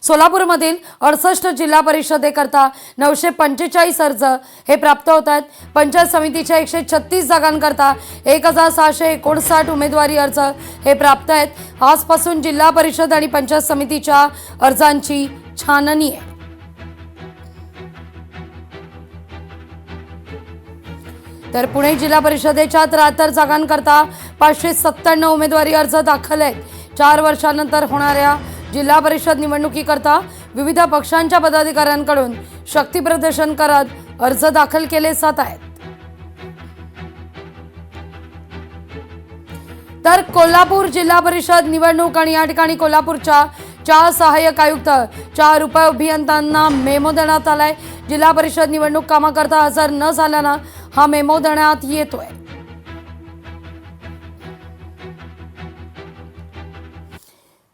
सोलापूरमधील 68 जिल्हा परिषदेकरता 945 अर्ज हे प्राप्त होत आहेत। पंचायत समितीच्या 136 जागांकरता 1659 उमेदवारी अर्ज हे प्राप्त आहेत। आजपासून जिल्हा परिषद आणि पंचायत समितीच्या अर्जांची छाननी आहे। तर पुणे जिल्हा परिषदेच्या 73 जागांकरता 597 उमेदवारी अर्ज दाखल आहेत। 4 वर्षांनंतर होणाऱ्या जिल्हा परिषद निवडणुकीकरता विविध पक्षांच्या पदाधिकाऱ्यांकडून शक्ती प्रदर्शन करत अर्ज दाखल केले जात आहेत। तर कोल्हापूर जिल्हा परिषद निवडणूक आणि या ठिकाणी कोल्हापूरच्या 4 सहाय्यक आयुक्त 4 उपअभियंत्यांना मेमो देण्यात आलाय। जिल्हा परिषद निवडणूक कामाकरता हजर न झाल्यानं हा मेमो देण्यात येतोय।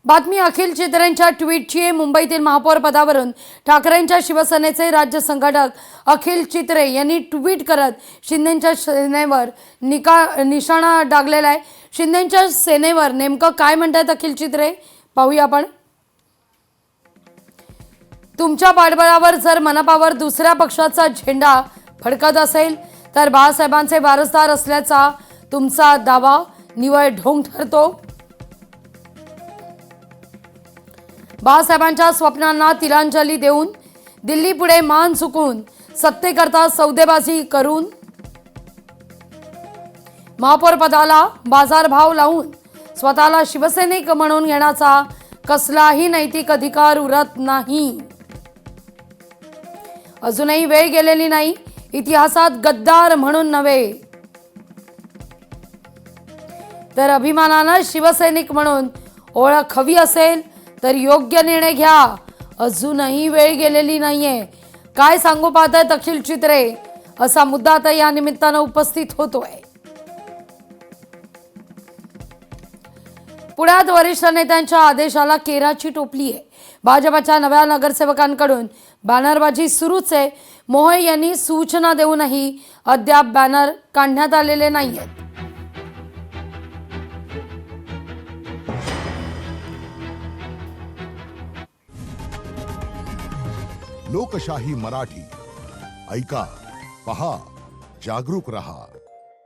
बातमी अखिल चित्रेंच्या ट्विटची आहे। मुंबईतील महापौर पदावरून ठाकरेंच्या शिवसेनेचे राज्य संघटक अखिल चित्रे यांनी ट्विट करत शिंदेंच्या सेनेवर निशाणा डागलेला आहे। शिंदेंच्या सेनेवर नेमकं काय म्हणतात अखिल चित्रे पाहूया आपण। तुमच्या पाठबळावर जर मनपावर दुसऱ्या पक्षाचा झेंडा फडकत असेल तर बाळासाहेबांचे वारसदार असल्याचा तुमचा दावा निव्वळ ढोंग ठरतो। बाळासाहेबांच्या स्वप्नांना तिलांजली देऊन दिल्ली पुढे मान झुकून सत्तेकरता सौदेबाजी करून महापौर पदाला बाजारभाव लावून स्वतःला शिवसैनिक म्हणून घेण्याचा कसलाही नैतिक अधिकार उरत नाही। अजूनही वेळ गेलेली नाही, इतिहासात गद्दार म्हणून नव्हे तर अभिमानानं शिवसैनिक म्हणून ओळख हवी असेल तर योग्य निर्णय घ्या। अजूनही वेळ गेलेली नाहीये। काय सांगू पाहतायत अखिल चित्रे असा मुद्दा आता या निमित्तानं उपस्थित होतोय। पुण्यात वरिष्ठ नेत्यांच्या आदेशाला केराची टोपली आहे। भाजपच्या नव्या नगरसेवकांकडून बॅनरबाजी सुरूच आहे। मोहोळ यांनी सूचना देऊनही अद्याप बॅनर काढण्यात आलेले नाहीयेत। लोकशाही मराठी ऐका, पहा, जागरूक रहा।